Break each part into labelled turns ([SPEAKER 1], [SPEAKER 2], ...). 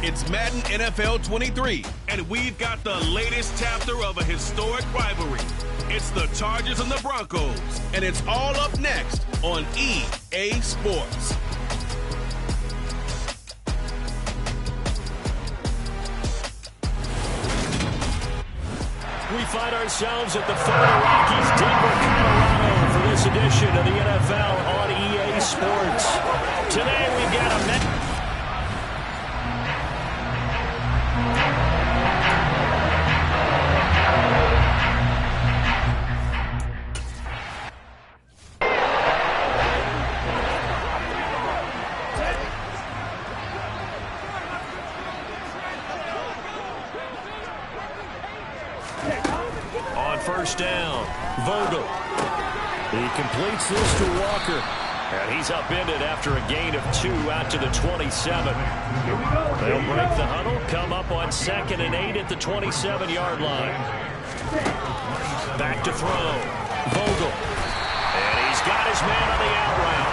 [SPEAKER 1] It's Madden NFL 23, and we've got the latest chapter of a historic rivalry. It's the Chargers and the Broncos, and it's all up next on EA Sports.
[SPEAKER 2] We find ourselves at the Florida Rockies, Denver, Colorado, for this edition of the NFL on EA Sports. Today we've got a first down. Vogel. He completes this to Walker. And he's upended after a gain of 2 out to the 27. They'll break the huddle, come up on 2nd and 8 at the 27-yard line. Back to throw. Vogel. And he's got his man on the out route.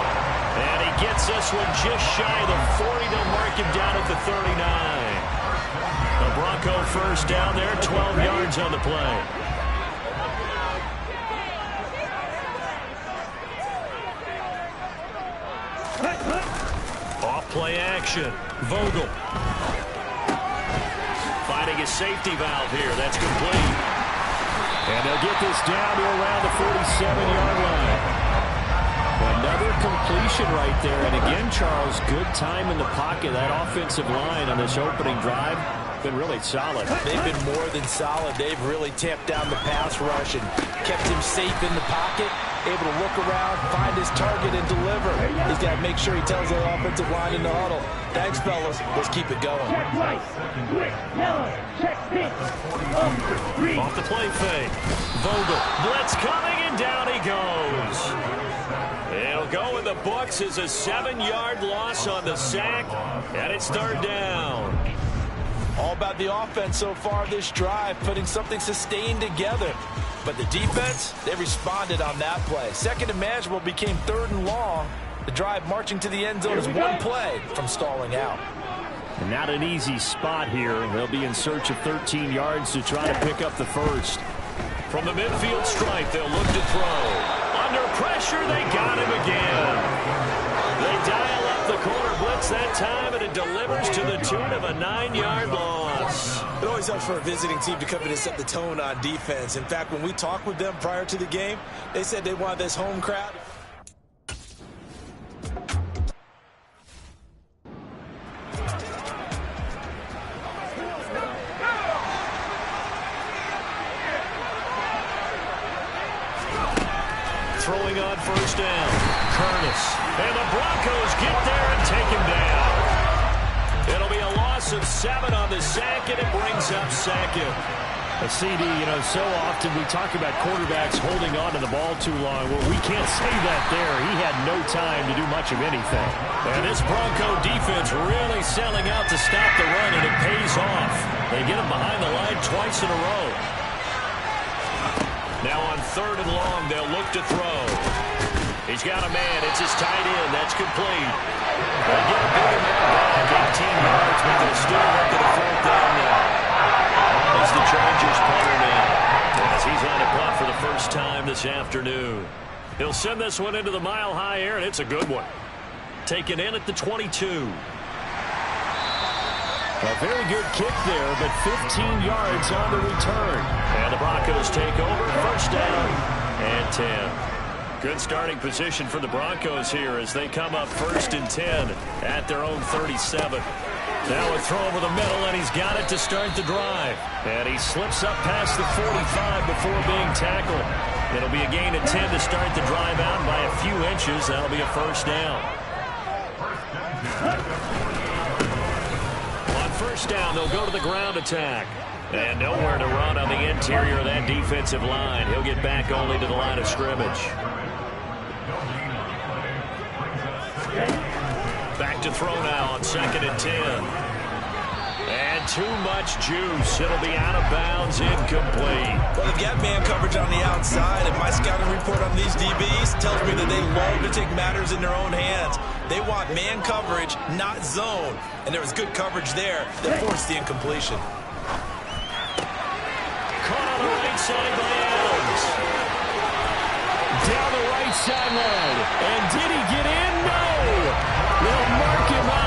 [SPEAKER 2] And he gets this one just shy of the 40. They'll mark him down at the 39. The Bronco first down there, 12 yards on the play. Play action. Vogel. Finding his safety valve here. That's complete. And they'll get this down to around the 47-yard line. Another completion right there. And again, Charles, good time in the pocket. That offensive line on this opening drive been really solid.
[SPEAKER 3] They've been more than solid. They've really tamped down the pass rush and kept him safe in the pocket, able to look around, find his target, and deliver. He's got to make sure he tells the offensive line in the huddle, thanks, fellas. Let's keep it going.
[SPEAKER 2] Off the play fake. Vogel. Blitz coming, and down he goes. It'll go in the books as a 7-yard loss on the sack, and it's third down.
[SPEAKER 3] All about the offense so far this drive, putting something sustained together. But the defense, they responded on that play. Second and manageable became 3rd and long. The drive marching to the end zone is one play from stalling out.
[SPEAKER 2] And not an easy spot here. They'll be in search of 13 yards to try to pick up the first. From the midfield stripe, they'll look to throw. Under pressure, they got him again. They dial up the corner blitz that time, and it delivers to the tune of a 9-yard loss.
[SPEAKER 3] It always helps for a visiting team to come in and set the tone on defense. In fact, when we talked with them prior to the game, they said they wanted this home crowd.
[SPEAKER 2] Throwing on first down. Curtis. And the Broncos get there and take him down. It'll be a loss of 7 on the sack, and it brings up Sackett. A CD, so often we talk about quarterbacks holding on to the ball too long. Well, we can't say that there. He had no time to do much of anything. And this Bronco defense really selling out to stop the run, and it pays off. They get him behind the line twice in a row. Now on 3rd and long, they'll look to throw. He's got a man. It's his tight end. That's complete. They get a big amount back. 18 yards, but they'll still look to the 4th down now. As the Chargers punter now. As he's on a punt for the first time this afternoon. He'll send this one into the mile-high air, and it's a good one. Taken in at the 22. A very good kick there, but 15 yards on the return. And the Broncos take over. First down and 10. Good starting position for the Broncos here as they come up 1st and 10 at their own 37. Now a throw over the middle, and he's got it to start the drive. And he slips up past the 45 before being tackled. It'll be a gain of 10 to start the drive out by a few inches. That'll be a first down. On first down, they'll go to the ground attack. And nowhere to run on the interior of that defensive line. He'll get back only to the line of scrimmage. Back to throw now on 2nd and 10. And too much juice. It'll be out of bounds, incomplete.
[SPEAKER 3] Well, they've got man coverage on the outside, and my scouting report on these DBs tells me that they love to take matters in their own hands. They want man coverage, not zone. And there was good coverage there that forced the incompletion.
[SPEAKER 2] Caught on the right side by Adams. Down the right sideline. And did he get in? No! They'll mark him out.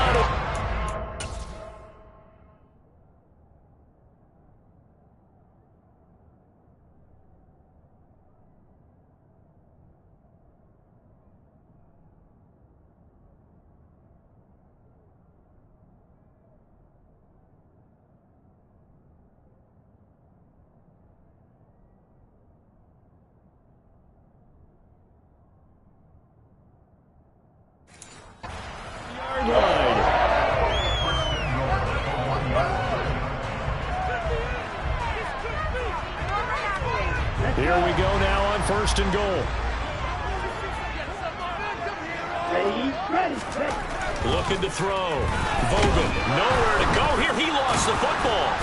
[SPEAKER 2] Here we go now on 1st and goal. Looking to throw. Vogel, nowhere to go here. He lost the football.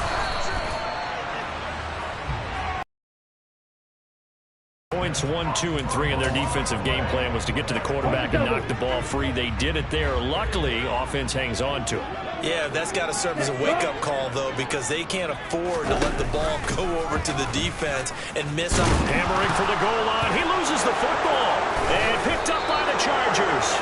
[SPEAKER 2] Points 1, 2, and 3 in their defensive game plan was to get to the quarterback and knock the ball free. They did it there. Luckily, offense hangs on to it.
[SPEAKER 3] Yeah, that's got to serve as a wake-up call, though, because they can't afford to let the ball go over to the defense and miss up.
[SPEAKER 2] Hammering for the goal line. He loses the football. And picked up by the Chargers.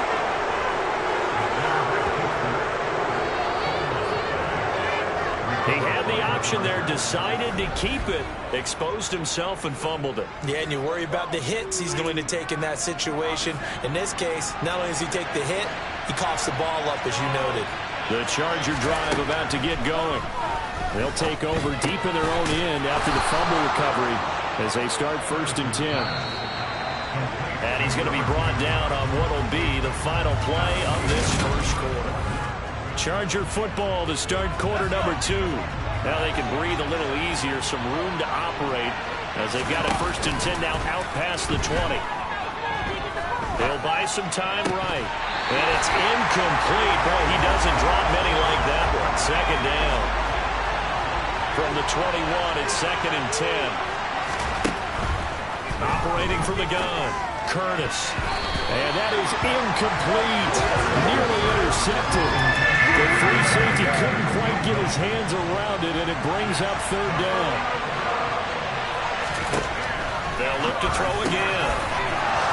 [SPEAKER 2] He had the option there, decided to keep it, exposed himself and fumbled it.
[SPEAKER 3] Yeah, and you worry about the hits he's going to take in that situation. In this case, not only does he take the hit, he coughs the ball up, as you noted.
[SPEAKER 2] The Charger drive about to get going. They'll take over deep in their own end after the fumble recovery as they start 1st and 10. And he's going to be brought down on what will be the final play of this first quarter. Charger football to start quarter number 2. Now they can breathe a little easier, some room to operate as they've got it 1st and 10 now out past the 20. They'll buy some time right. And it's incomplete. Boy, he doesn't drop many like that one. 2nd down. From the 21, it's 2nd and 10. Operating from the gun, Curtis. And that is incomplete. Nearly intercepted. The free safety couldn't quite get his hands around it, and it brings up 3rd down. They'll look to throw again.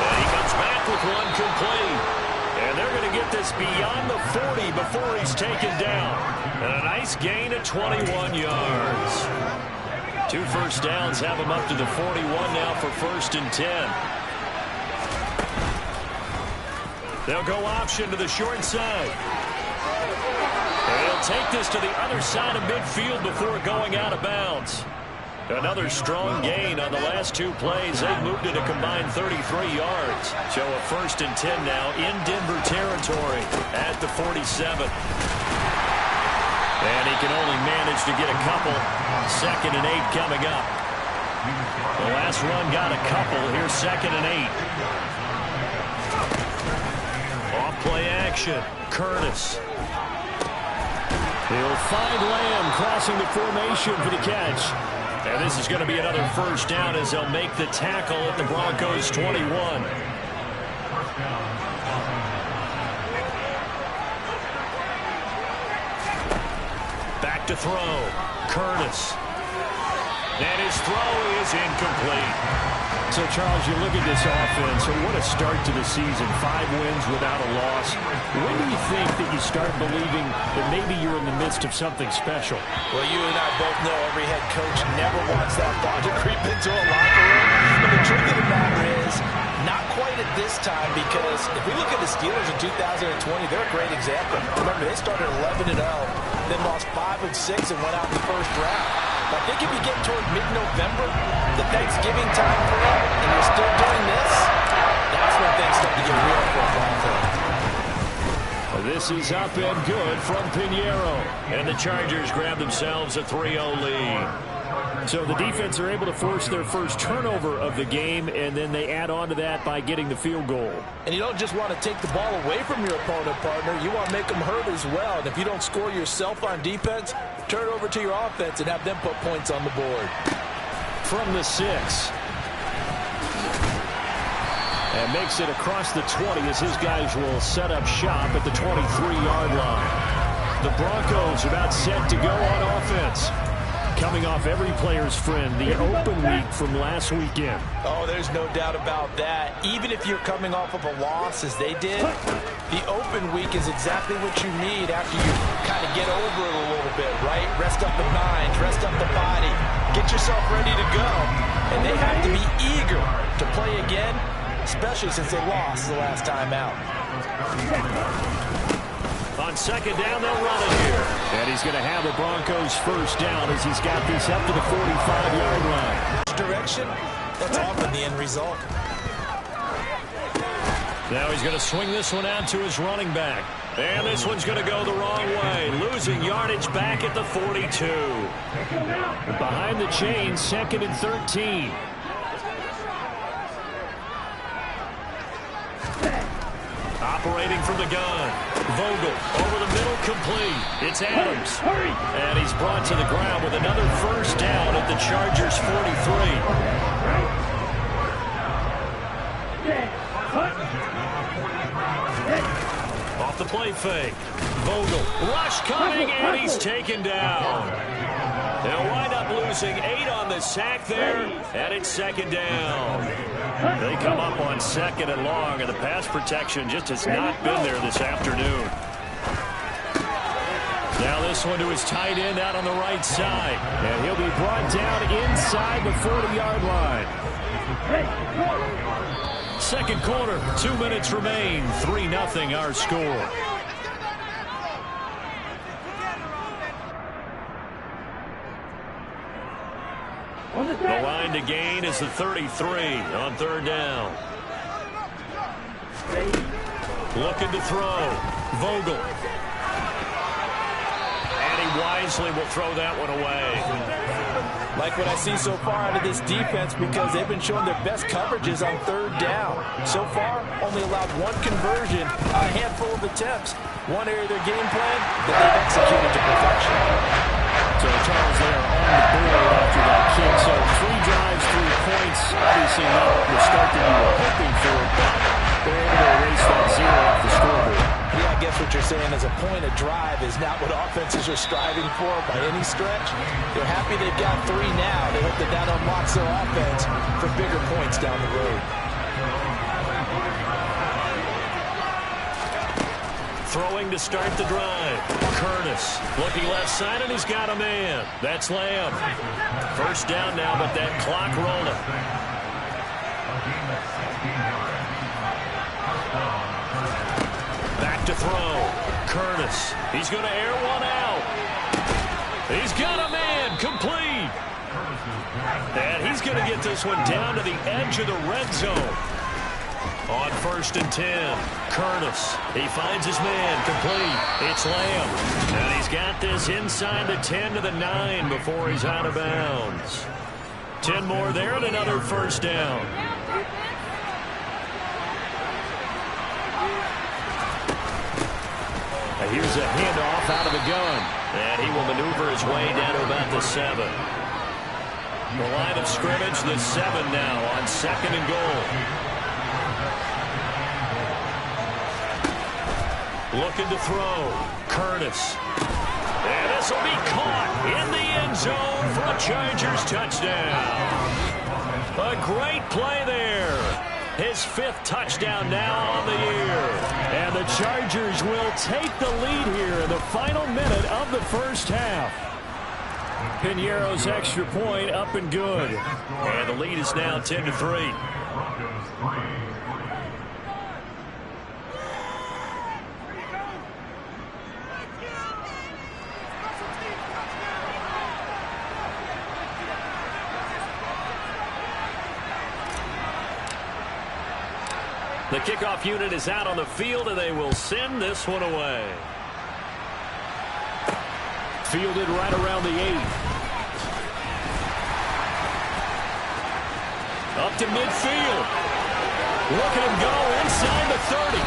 [SPEAKER 2] And he comes back with one complete. And they're going to get this beyond the 40 before he's taken down. And a nice gain of 21 yards. 2 first downs have him up to the 41 now for 1st and 10. They'll go option to the short side. And he'll take this to the other side of midfield before going out of bounds. Another strong gain on the last 2 plays. They've moved it a combined 33 yards. So a 1st and 10 now in Denver territory at the 47. And he can only manage to get a couple. 2nd and 8 coming up. The last run got a couple. Here's 2nd and 8. Off play action. Curtis. He'll find Lamb crossing the formation for the catch. And this is going to be another 1st down as they'll make the tackle at the Broncos 21. Back to throw. Curtis. And his throw is incomplete. So, Charles, you look at this offense, and what a start to the season. 5 wins without a loss. When do you think that you start believing that maybe you're in the midst of something special?
[SPEAKER 3] Well, you and I both know every head coach never wants that thought to creep into a locker room. But the truth of the matter is, not quite at this time, because if we look at the Steelers in 2020, they're a great example. Remember, they started 11-0, then lost 5 and 6 and went out in the 1st round. I think if you get toward mid-November, the Thanksgiving time frame, and you're still doing this, that's when things start to get real for a Broncos.
[SPEAKER 2] This is up and good from Pinheiro. And the Chargers grab themselves a 3-0 lead. So the defense are able to force their first turnover of the game, and then they add on to that by getting the field goal.
[SPEAKER 3] And you don't just want to take the ball away from your opponent, partner. You want to make them hurt as well. And if you don't score yourself on defense, turn it over to your offense and have them put points on the board.
[SPEAKER 2] From the 6. And makes it across the 20 as his guys will set up shop at the 23-yard line. The Broncos about set to go on offense. Coming off every player's friend, the open week from last weekend.
[SPEAKER 3] Oh, there's no doubt about that. Even if you're coming off of a loss as they did, the open week is exactly what you need after you kind of get over it a little bit, right? Rest up the mind, rest up the body, get yourself ready to go. And they have to be eager to play again, especially since they lost the last time out.
[SPEAKER 2] On second down, they'll run it here. And he's going to have the Broncos first down as he's got this up to the 45-yard line.
[SPEAKER 3] Direction, that's often the end result.
[SPEAKER 2] Now he's going to swing this one out to his running back. And this one's going to go the wrong way. Losing yardage back at the 42. Behind the chain, 2nd and 13. Operating from the gun. Vogel over the middle, complete. It's Adams. And he's brought to the ground with another first down at the Chargers' 43. Off the play fake. Vogel. Rush coming, and he's taken down. They'll wind up losing 8 on the sack there, and it's second down. They come up on 2nd and long, and the pass protection just has not been there this afternoon. Now this one to his tight end out on the right side, and he'll be brought down inside the 40-yard line. Second quarter, 2 minutes remain, 3-0 our score. The line to gain is the 33 on third down. Looking to throw. Vogel. And he wisely will throw that one away.
[SPEAKER 3] Like what I see so far out of this defense, because they've been showing their best coverages on third down. So far, only allowed one conversion, a handful of attempts. One area of their game plan that they've executed to perfection.
[SPEAKER 2] So Charles there on the board after that kick. So 3 drives, 3 points. Obviously not the start that you were hoping for, but they're able to erase that 0 off the scoreboard.
[SPEAKER 3] Yeah, I guess what you're saying is a point of drive is not what offenses are striving for by any stretch. They're happy they've got 3 now. They hope that that unlocks their offense for bigger points down the road.
[SPEAKER 2] Throwing to start the drive. Curtis looking left side, and he's got a man. That's Lamb. First down now, but that clock rolling. Back to throw. Curtis. He's going to air one out. He's got a man. Complete. And he's going to get this one down to the edge of the red zone. On 1st and 10, Curtis. He finds his man, complete. It's Lamb. And he's got this inside the 10 to the 9 before he's out of bounds. 10 more there and another first down. And here's a handoff out of the gun. And he will maneuver his way down to about the 7. The line of scrimmage, the 7 now on 2nd and goal. Looking to throw. Curtis. And this will be caught in the end zone for a Chargers touchdown. A great play there. His 5th touchdown now on the year. And the Chargers will take the lead here in the final minute of the first half. Piñeiro's extra point up and good. And the lead is now 10-3. The kickoff unit is out on the field, and they will send this one away. Fielded right around the 8. Up to midfield. Look at him go inside the 30.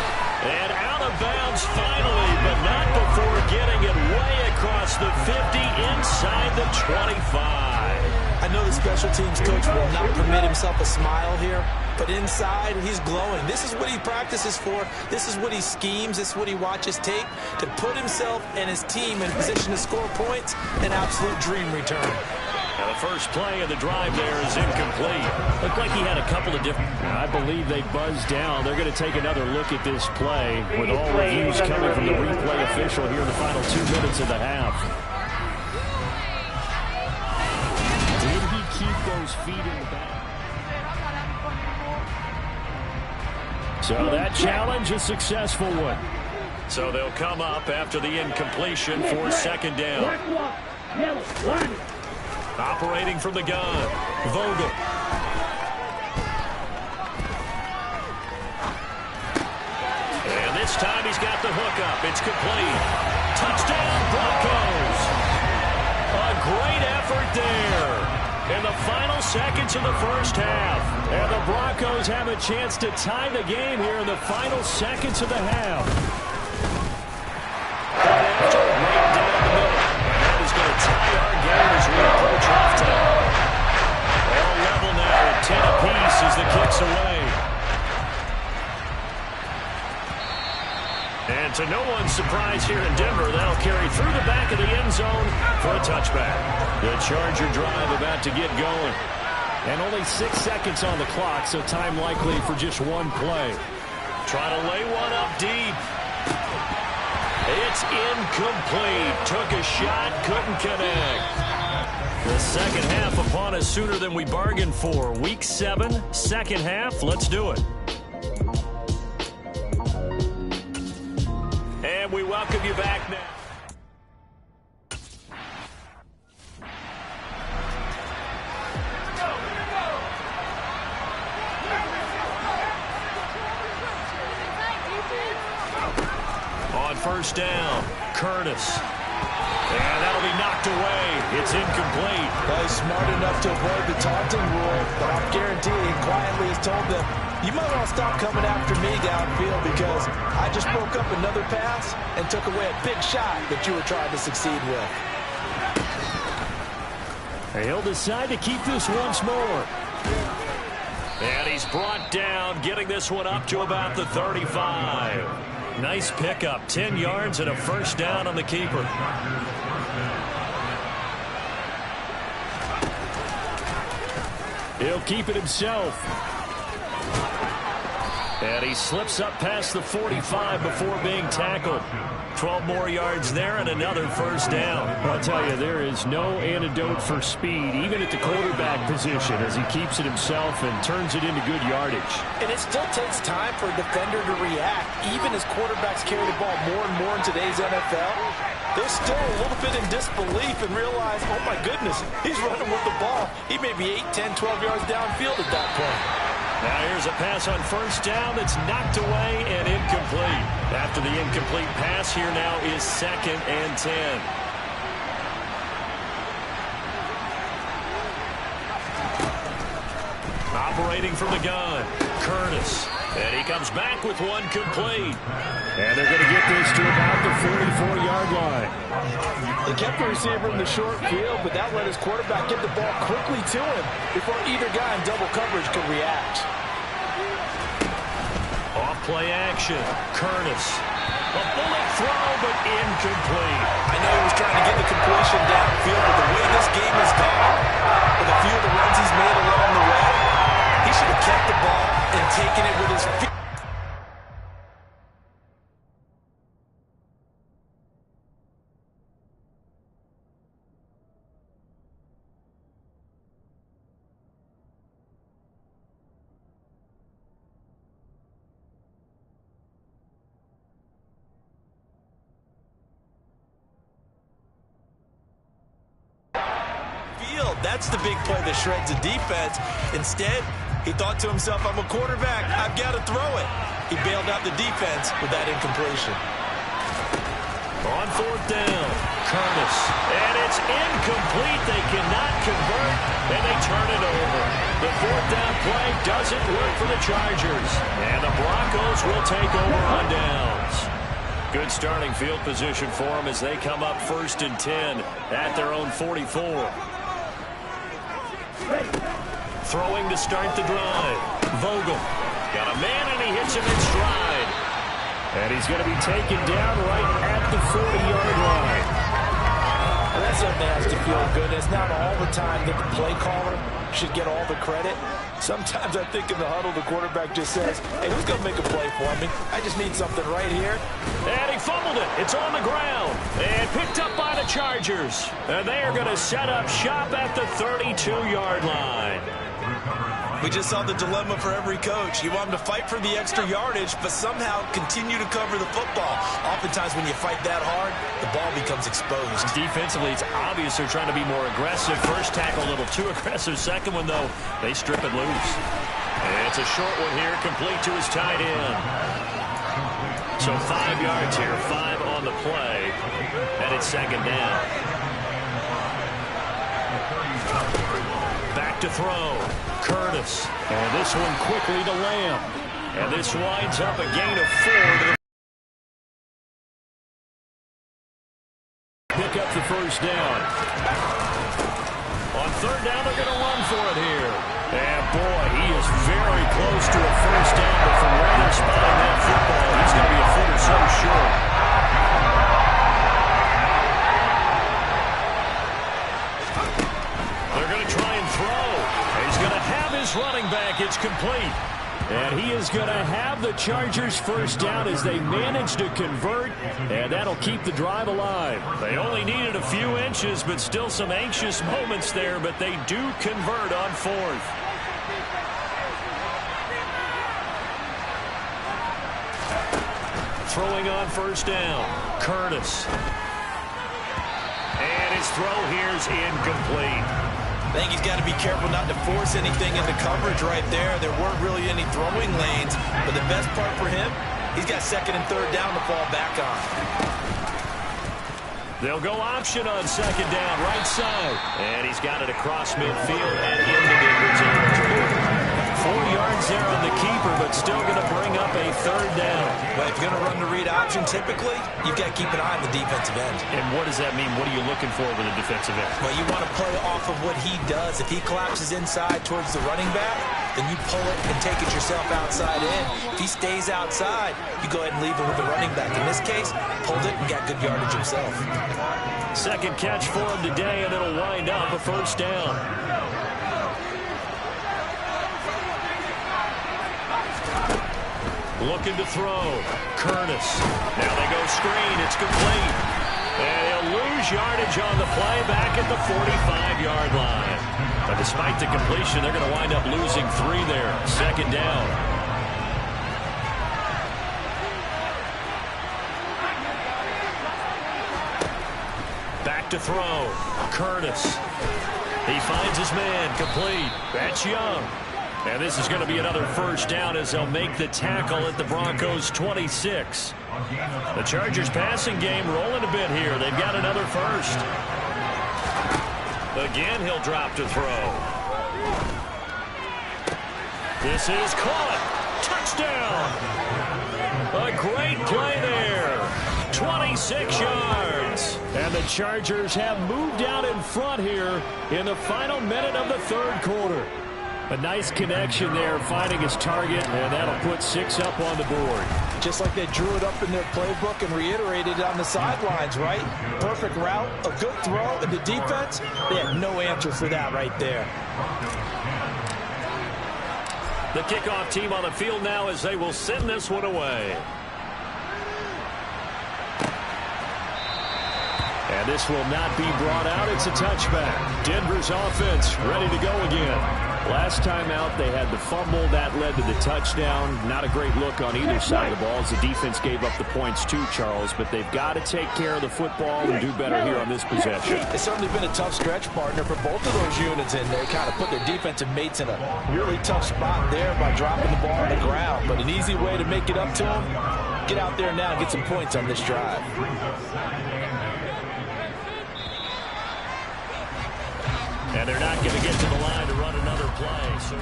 [SPEAKER 2] And out of bounds finally, but not before getting it way across the 50 inside the 25.
[SPEAKER 3] I know the special teams coach will not permit himself a smile here, but inside, he's glowing. This is what he practices for. This is what he schemes. This is what he watches tape to put himself and his team in position to score points. An absolute dream return.
[SPEAKER 2] And the first play of the drive there is incomplete. Looked like he had a couple of different... I believe they buzzed down. They're going to take another look at this play with all reviews coming from the replay official here in the final 2 minutes of the half. Did he keep those feet in the back? So that challenge, a successful one. So they'll come up after the incompletion for second down. Operating from the gun, Vogel. And this time he's got the hook up. It's complete. Touchdown, Broncos. A great effort there in the final seconds of the first half. And the Broncos have a chance to tie the game here in the final seconds of the half. After right down the middle. That is going to tie our game as we approach halftime. All level now at 10 apiece as the kick's away. And to no one's surprise here in Denver, that'll carry through the back of the end zone for a touchback. The Charger drive about to get going. And only 6 seconds on the clock, so time likely for just one play. Try to lay one up deep. It's incomplete. Took a shot, couldn't connect. The second half upon us sooner than we bargained for. Week 7, second half. Let's do it. And we welcome you back now. On first down, Curtis. And that'll be knocked away. It's incomplete.
[SPEAKER 3] Well, he's smart enough to avoid the taunting rule, but I'm guaranteeing he quietly has told them, you might want to stop coming after me downfield because I just broke up another pass and took away a big shot that you were trying to succeed with.
[SPEAKER 2] He'll decide to keep this once more. And he's brought down, getting this one up to about the 35. Nice pickup, 10 yards and a first down on the keeper. He'll keep it himself. And he slips up past the 45 before being tackled. 12 more yards there and another first down. I'll tell you, there is no antidote for speed, even at the quarterback position, as he keeps it himself and turns it into good yardage.
[SPEAKER 3] And it still takes time for a defender to react, even as quarterbacks carry the ball more and more in today's NFL. They're still a little bit in disbelief and realize, oh my goodness, he's running with the ball. He may be 8, 10, 12 yards downfield at that point.
[SPEAKER 2] Now here's a pass on first down that's knocked away and incomplete. After the incomplete pass, here now is 2nd and 10. Operating from the gun, Curtis. And he comes back with one complete. And they're going to get this to about the 44-yard line.
[SPEAKER 3] They kept the receiver in the short field, but that let his quarterback get the ball quickly to him before either guy in double coverage could react.
[SPEAKER 2] Off play action, Curtis. A bullet throw, but incomplete.
[SPEAKER 3] I know he was trying to get the completion downfield, but the way this game has gone, with a few of the runs he's made along the way, he should have kept the ball and taken it with his feet. That's the big play that shreds the defense. Instead, he thought to himself, I'm a quarterback. I've got to throw it. He bailed out the defense with that incompletion.
[SPEAKER 2] On 4th down, Curtis. And it's incomplete. They cannot convert, and they turn it over. The 4th down play doesn't work for the Chargers. And the Broncos will take over on downs. Good starting field position for them as they come up 1st and 10 at their own 44. Throwing to start the drive. Vogel. Got a man, and he hits him in stride. And he's going to be taken down right at the 40-yard line.
[SPEAKER 3] Well, that certainly has to feel good. It's not all the time that the play caller should get all the credit. Sometimes I think in the huddle, the quarterback just says, hey, who's going to make a play for me? I just need something right here.
[SPEAKER 2] And he fumbled it. It's on the ground. And picked up by the Chargers. And they are going to set up shop at the 32-yard line.
[SPEAKER 3] We just saw the dilemma for every coach. You want them to fight for the extra yardage, but somehow continue to cover the football. Oftentimes when you fight that hard, the ball becomes exposed.
[SPEAKER 2] Defensively, it's obvious they're trying to be more aggressive. First tackle a little too aggressive. Second one, though, they strip it loose. And it's a short one here, complete to his tight end. So 5 yards here, 5 on the play. And it's second down. Back to throw. Curtis. And this one quickly to Lamb. And this winds up a gain of 4 to the pick up the first down. On third down, they're going to run for it here. And boy, he is very close to a first down, but from where they're spotting that football, he's going to be a foot or so short. They're going to try and throw. He's going to have his running back. It's complete. And he is going to have the Chargers first down as they manage to convert, and that'll keep the drive alive. They only needed a few inches, but still some anxious moments there, but they do convert on fourth. Throwing on first down, Curtis. And his throw here's incomplete.
[SPEAKER 3] I think he's got to be careful not to force anything into coverage right there. There weren't really any throwing lanes, but the best part for him, he's got second and third down to fall back on.
[SPEAKER 2] They'll go option on second down, right side. And he's got it across midfield and into Denver territory. 4 yards there on the keeper, but still going to bring up a third down.
[SPEAKER 3] Well, if you're going to run the read option, typically, you've got to keep an eye on the defensive end.
[SPEAKER 2] And what does that mean? What are you looking for with a defensive end?
[SPEAKER 3] Well, you want to play off of what he does. If he collapses inside towards the running back, then you pull it and take it yourself outside in. If he stays outside, you go ahead and leave it with the running back. In this case, pulled it and got good yardage himself.
[SPEAKER 2] Second catch for him today, and it'll wind up a first down. Looking to throw. Curtis. Now they go screen. It's complete. And he'll lose yardage on the play back at the 45-yard line. But despite the completion, they're going to wind up losing 3 there. Second down. Back to throw. Curtis. He finds his man. Complete. That's Young. And this is going to be another first down as they'll make the tackle at the Broncos 26. The Chargers passing game rolling a bit here. They've got another first. Again, he'll drop to throw. This is caught. Touchdown. A great play there. 26 yards. And the Chargers have moved out in front here in the final minute of the third quarter. A nice connection there, finding his target, and that'll put 6 up on the board.
[SPEAKER 3] Just like they drew it up in their playbook and reiterated it on the sidelines, right? Perfect route, a good throw, and the defense, they had no answer for that right there.
[SPEAKER 2] The kickoff team on the field now as they will send this one away. And this will not be brought out. It's a touchback. Denver's offense ready to go again. Last time out, they had the fumble. That led to the touchdown. Not a great look on either side of the ball as the defense gave up the points too, Charles. But they've got to take care of the football and do better here on this possession.
[SPEAKER 3] It's certainly been a tough stretch, partner, for both of those units in there. Kind of put their defensive mates in a really tough spot there by dropping the ball on the ground. But an easy way to make it up to them, get out there now and get some points on this drive.
[SPEAKER 2] And they're not going to get to the line to run another play. So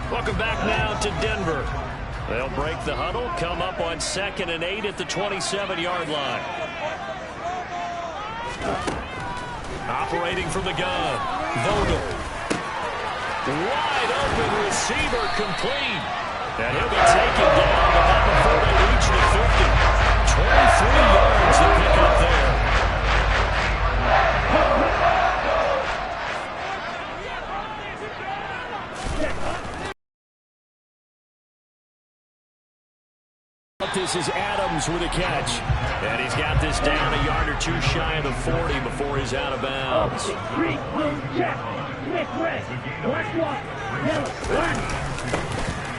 [SPEAKER 2] welcome back now to Denver. They'll break the huddle, come up on 2nd and 8 at the 27-yard line. Operating from the gun, Vogel. Wide open receiver complete. And he'll be taken down, but not before they reach the 50. 23 yards to pick up there. This is Adams with a catch. And he's got this down a yard or two shy of the 40 before he's out of bounds.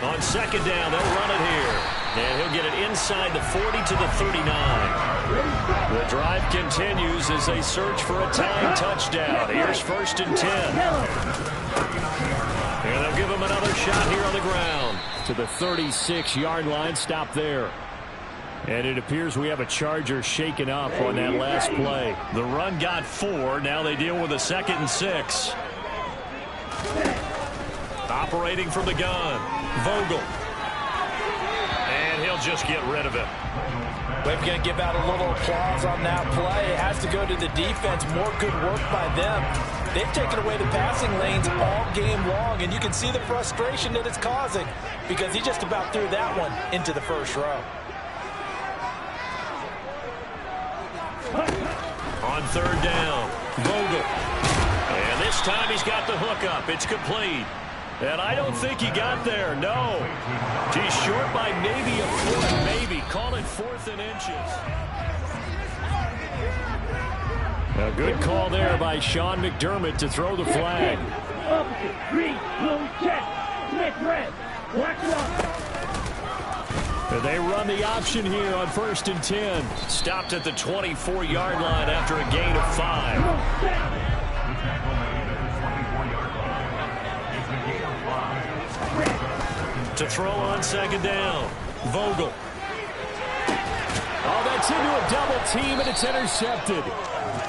[SPEAKER 2] On second down, they'll run it here. And he'll get it inside the 40 to the 39. The drive continues as they search for a tying touchdown. Here's 1st and 10. And they'll give him another shot here on the ground. To the 36-yard line, stop there. And it appears we have a Charger shaken up on that last play. The run got 4. Now they deal with a 2nd and 6. Operating from the gun, Vogel. And he'll just get rid of it.
[SPEAKER 3] We're going to give out a little applause on that play. It has to go to the defense. More good work by them. They've taken away the passing lanes all game long, and you can see the frustration that it's causing because he just about threw that one into the first row.
[SPEAKER 2] On 3rd down, Vogel. And this time he's got the hook up. It's complete. And I don't think he got there, no. He's short by maybe a foot, maybe. Call it 4th and inches. A good call there by Sean McDermott to throw the flag. They run the option here on 1st and 10. Stopped at the 24-yard line after a gain of 5. To throw on 2nd down, Vogel. Oh, that's into a double team, and it's intercepted.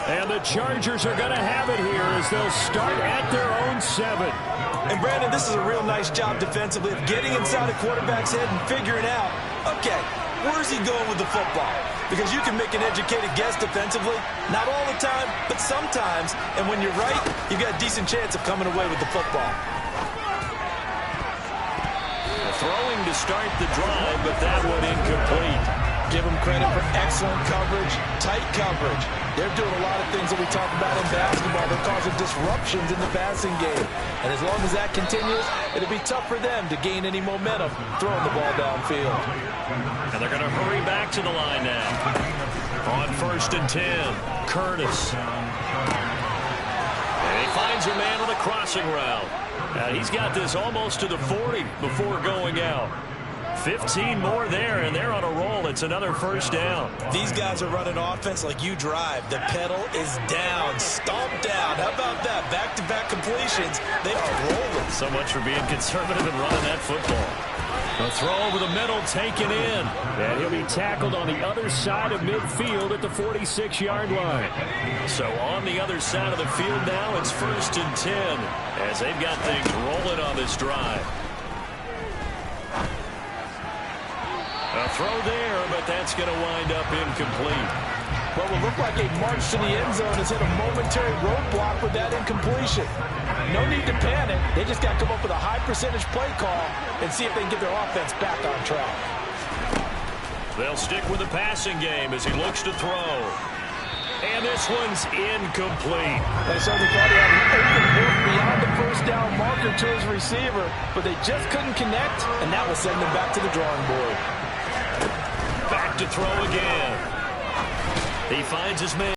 [SPEAKER 2] And the Chargers are going to have it here as they'll start at their own 7.
[SPEAKER 3] And, Brandon, this is a real nice job defensively of getting inside a quarterback's head and figuring out, okay, where's he going with the football? Because you can make an educated guess defensively. Not all the time, but sometimes. And when you're right, you've got a decent chance of coming away with the football.
[SPEAKER 2] Throwing to start the drive, but that one incomplete.
[SPEAKER 3] Give them credit for excellent coverage, tight coverage. They're doing a lot of things that we talk about in basketball. They're causing disruptions in the passing game. And as long as that continues, it'll be tough for them to gain any momentum throwing the ball downfield.
[SPEAKER 2] And they're going to hurry back to the line now. On 1st and 10, Curtis. And he finds a man on the crossing route. He's got this almost to the 40 before going out. 15 more there, and they're on a roll. It's another 1st down.
[SPEAKER 3] These guys are running offense like you drive. The pedal is down, stomped down. How about that? Back-to-back completions. They are rolling.
[SPEAKER 2] So much for being conservative and running that football. A throw over the middle taken in. And he'll be tackled on the other side of midfield at the 46-yard line. So on the other side of the field now, it's 1st and 10 as they've got things rolling on this drive. A throw there, but that's going to wind up incomplete.
[SPEAKER 3] What will look like a march to the end zone has hit a momentary roadblock with that incompletion. No need to panic. They just got to come up with a high percentage play call and see if they can get their offense back on track.
[SPEAKER 2] They'll stick with the passing game as he looks to throw. And this one's incomplete.
[SPEAKER 3] They certainly thought he had an open look beyond the 1st down marker to his receiver, but they just couldn't connect, and that will send them back to the drawing board.
[SPEAKER 2] Back to throw again. He finds his man.